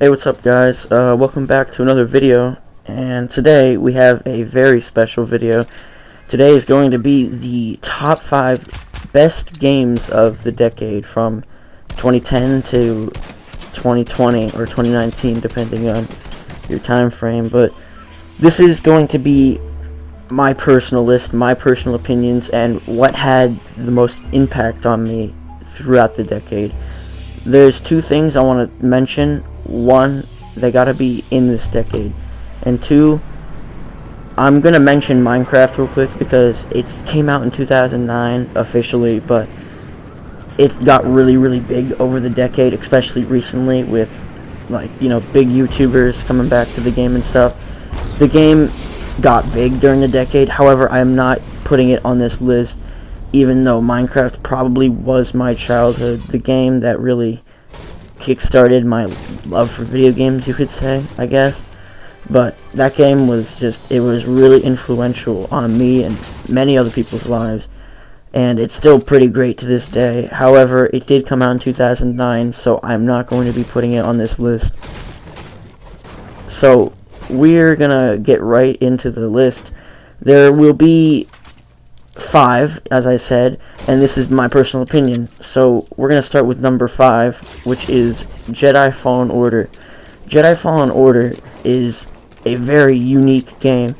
Hey, what's up, guys? Welcome back to another video, and today we have a very special video. Today is going to be the top 5 best games of the decade from 2010 to 2020 or 2019, depending on your time frame. But this is going to be my personal list, my personal opinions, and what had the most impact on me throughout the decade. There's 2 things I want to mention. 1, they gotta be in this decade, and 2, I'm gonna mention Minecraft real quick because it came out in 2009 officially, but it got really big over the decade, especially recently with, like, big YouTubers coming back to the game and stuff. The game got big during the decade. However, I am not putting it on this list, even though Minecraft probably was my childhood, the game that really kick-started my love for video games, you could say, I guess. But that game was it was really influential on me and many other people's lives, and it's still pretty great to this day. However, it did come out in 2009, so I'm not going to be putting it on this list. So we're gonna get right into the list. There will be 5, as I said, and this is my personal opinion. So we're going to start with number 5, which is Jedi Fallen Order. Jedi Fallen Order is a very unique game.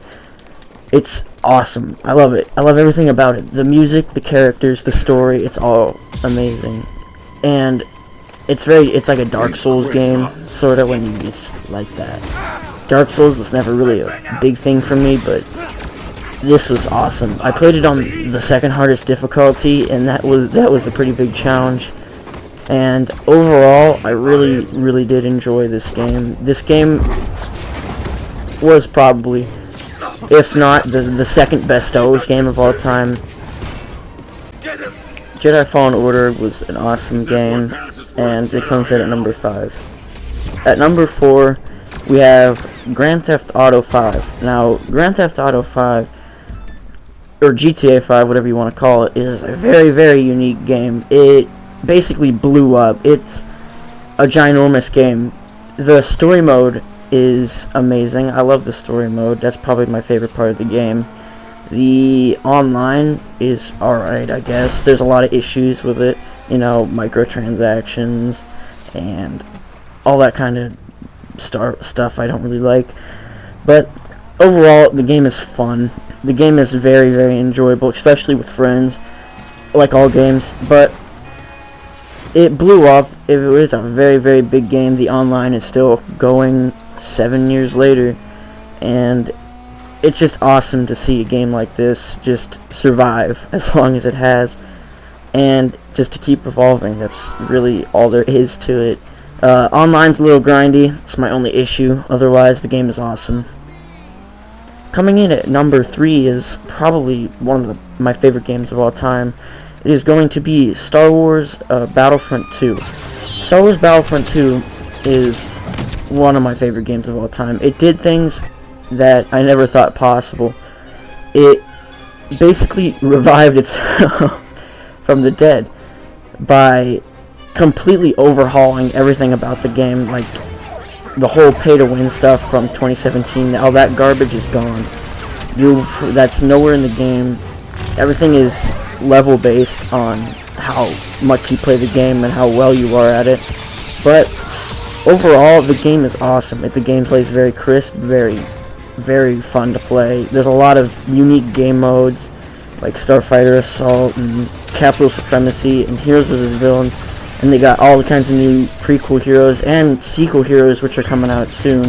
It's awesome. I love it. I love everything about it. The music, the characters, the story, it's all amazing. And it's like a Dark Souls game, sort of, when you just like that. Dark Souls was never really a big thing for me, but this was awesome. I played it on the second hardest difficulty, and that was a pretty big challenge. And overall, I really did enjoy this game. This game was probably, if not the second best Star Wars game of all time. Jedi Fallen Order was an awesome game, and it comes in at number 5. At number 4, we have Grand Theft Auto 5. Now, Grand Theft Auto 5, or GTA 5, whatever you want to call it, is a very unique game. It basically blew up. It's a ginormous game. The story mode is amazing. I love the story mode. That's probably my favorite part of the game. The online is alright, I guess. There's a lot of issues with it, microtransactions and all that kind of stuff I don't really like. But overall, the game is fun. The game is very enjoyable, especially with friends, like all games. But it blew up. It was a very big game. The online is still going 7 years later, and it's just awesome to see a game like this just survive as long as it has, and just to keep evolving. That's really all there is to it. Online's a little grindy. It's my only issue. Otherwise, the game is awesome. Coming in at number 3 is probably one of my favorite games of all time. It is going to be Star Wars Battlefront 2. Star Wars Battlefront 2 is one of my favorite games of all time. It did things that I never thought possible. It basically revived itself from the dead by completely overhauling everything about the game. Like, the whole pay-to-win stuff from 2017, all that garbage is gone. That's nowhere in the game. Everything is level-based on how much you play the game and how well you are at it. But overall, the game is awesome. The gameplay is very crisp, very fun to play. There's a lot of unique game modes, like Starfighter Assault and Capital Supremacy and Heroes vs. Villains. And they got all kinds of new prequel heroes and sequel heroes, which are coming out soon.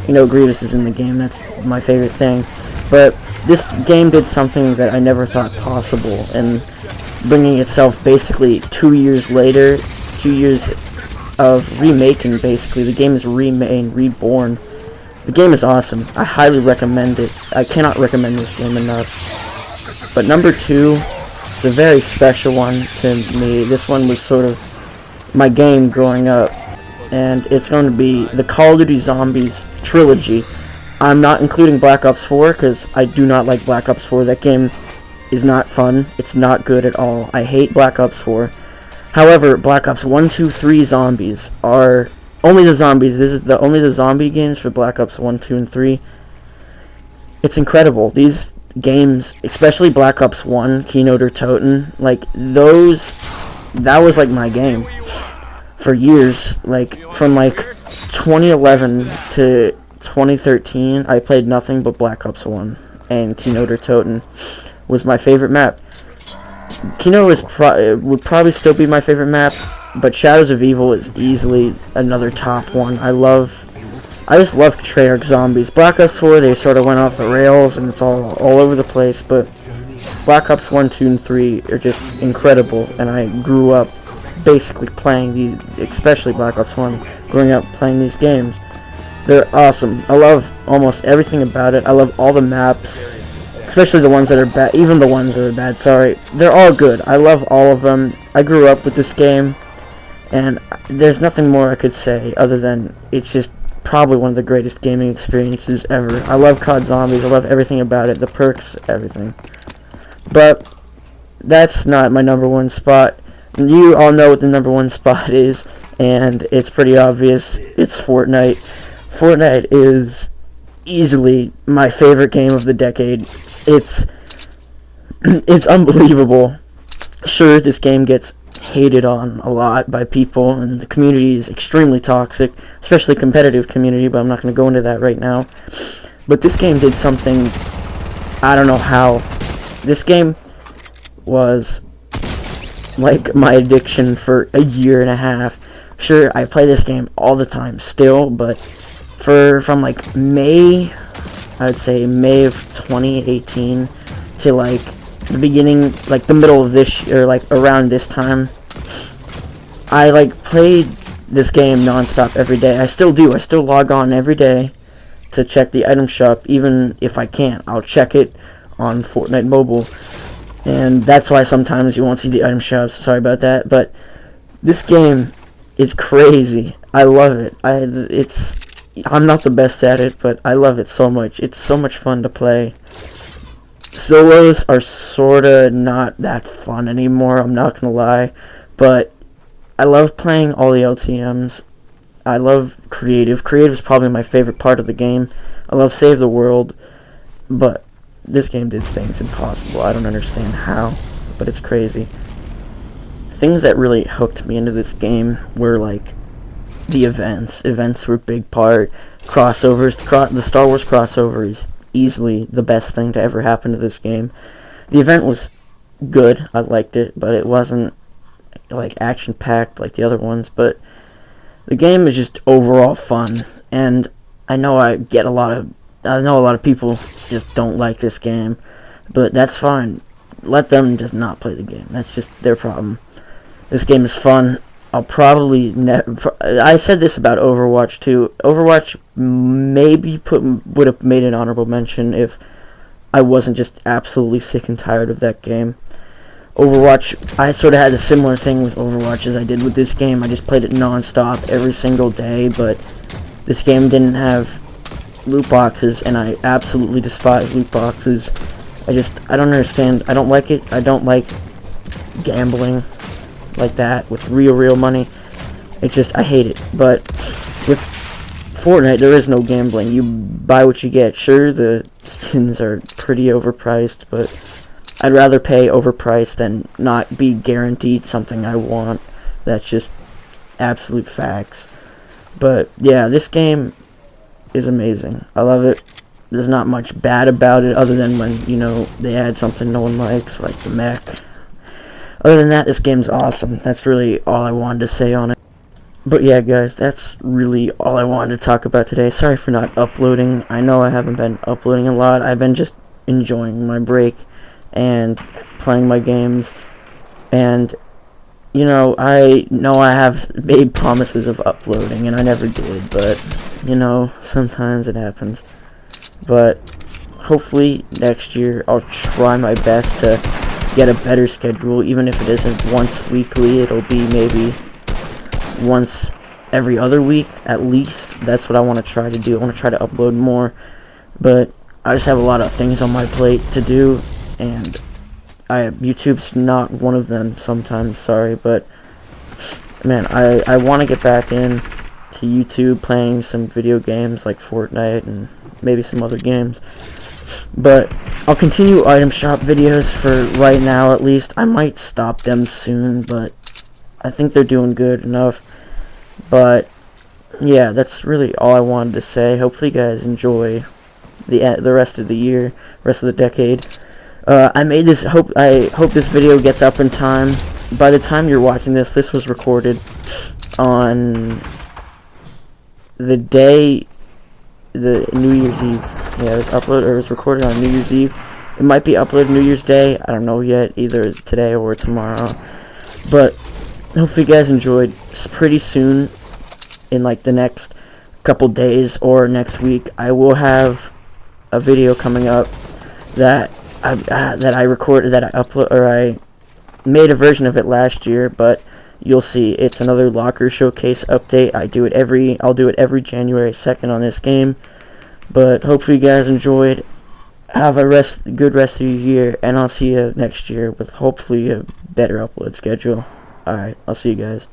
Grievous is in the game. That's my favorite thing. But this game did something that I never thought possible, and bringing itself basically 2 years later, 2 years of remaking, basically. The game is remade, reborn. The game is awesome. I highly recommend it. I cannot recommend this game enough. But number 2 is a very special one to me. This one was sort of my game growing up, and it's going to be the Call of Duty Zombies trilogy. I'm not including Black Ops 4 because I do not like Black Ops 4. That game is not fun. It's not good at all. I hate Black Ops 4. However, Black Ops 1, 2, 3 Zombies are only the zombies. This is the only the zombie games for Black Ops 1, 2, and 3. It's incredible. These games, especially Black Ops 1, Keynote or Toten, like those, that was like my game for years. Like from like 2011 to 2013, I played nothing but Black Ops 1, and Keynote or Toten was my favorite map. Keynote would probably still be my favorite map, but Shadows of Evil is easily another top one. I just love Treyarch zombies. Black Ops 4, they sort of went off the rails, and it's all over the place, but Black Ops 1, 2, and 3 are just incredible, and I grew up basically playing these, especially Black Ops 1, growing up playing these games. They're awesome. I love almost everything about it. I love all the maps, especially the ones that are bad, even the ones that are bad, sorry. They're all good. I love all of them. I grew up with this game, and there's nothing more I could say other than it's just probably one of the greatest gaming experiences ever. I love COD Zombies. I love everything about it. The perks, everything. But that's not my number one spot. You all know what the number one spot is, and it's pretty obvious. It's Fortnite. Fortnite is easily my favorite game of the decade. It's unbelievable. Sure, this game gets hated on a lot by people, and the community is extremely toxic, especially competitive community, but I'm not going to go into that right now. But this game did something, I don't know how. This game was like my addiction for a year and a half. Sure, I play this game all the time still, but from like May, I'd say May of 2018 to like the beginning, like the middle of this year, like around this time, I like played this game nonstop every day. I still do. I still log on every day to check the item shop, even if I can't. I'll check it on Fortnite Mobile, and that's why sometimes you won't see the item shops. Sorry about that, but this game is crazy. I love it. I'm not the best at it, but I love it so much. It's so much fun to play. Solos are sorta not that fun anymore, I'm not gonna lie, but I love playing all the LTMs. I love creative. Creative is probably my favorite part of the game. I love Save the World, but this game did things impossible. I don't understand how, but it's crazy. Things that really hooked me into this game were like the events. Events were a big part. Crossovers. The Star Wars crossover is easily the best thing to ever happen to this game. The event was good. I liked it, but it wasn't like action-packed like the other ones. But the game is just overall fun, and I know a lot of people just don't like this game, but that's fine. Let them just not play the game. That's just their problem. This game is fun. I'll probably I said this about Overwatch too. Overwatch maybe would have made an honorable mention if I wasn't just absolutely sick and tired of that game. Overwatch, I sort of had a similar thing with Overwatch as I did with this game. I just played it non-stop every single day, but this game didn't have loot boxes, and I absolutely despise loot boxes. I don't understand. I don't like it. I don't like gambling like that with real money. I hate it. But with Fortnite, there is no gambling. You buy what you get. Sure, the skins are pretty overpriced, but I'd rather pay overpriced than not be guaranteed something I want. That's just absolute facts. But yeah, this game is amazing. I love it. There's not much bad about it other than when, they add something no one likes, like the mech. Other than that, this game's awesome. That's really all I wanted to say on it. But yeah, guys, that's really all I wanted to talk about today. Sorry for not uploading. I know I haven't been uploading a lot. I've been just enjoying my break and playing my games. And, I know I have made promises of uploading, and I never did. But, sometimes it happens. But hopefully next year I'll try my best to get a better schedule. Even if it isn't once weekly, it'll be maybe once every other week at least. That's what I want to try to do. I want to try to upload more, but I just have a lot of things on my plate to do, and YouTube's not one of them sometimes. Sorry, but man, I want to get back in to YouTube playing some video games like Fortnite and maybe some other games. But I'll continue item shop videos for right now at least. I might stop them soon, but I think they're doing good enough. But yeah, that's really all I wanted to say. Hopefully you guys enjoy the rest of the year, rest of the decade. I made this. I hope this video gets up in time. By the time you're watching this, this was recorded on the day, the New Year's Eve. Yeah, it was recorded on New Year's Eve. It might be uploaded New Year's Day. I don't know yet, either today or tomorrow. But hopefully you guys enjoyed. Pretty soon, in like the next couple days or next week, I will have a video coming up that I recorded, that I upload, or I made a version of it last year, but you'll see it's another Locker Showcase update. I'll do it every January 2nd on this game. But hopefully you guys enjoyed. Have a good rest of your year, and I'll see you next year with hopefully a better upload schedule. Alright, I'll see you guys.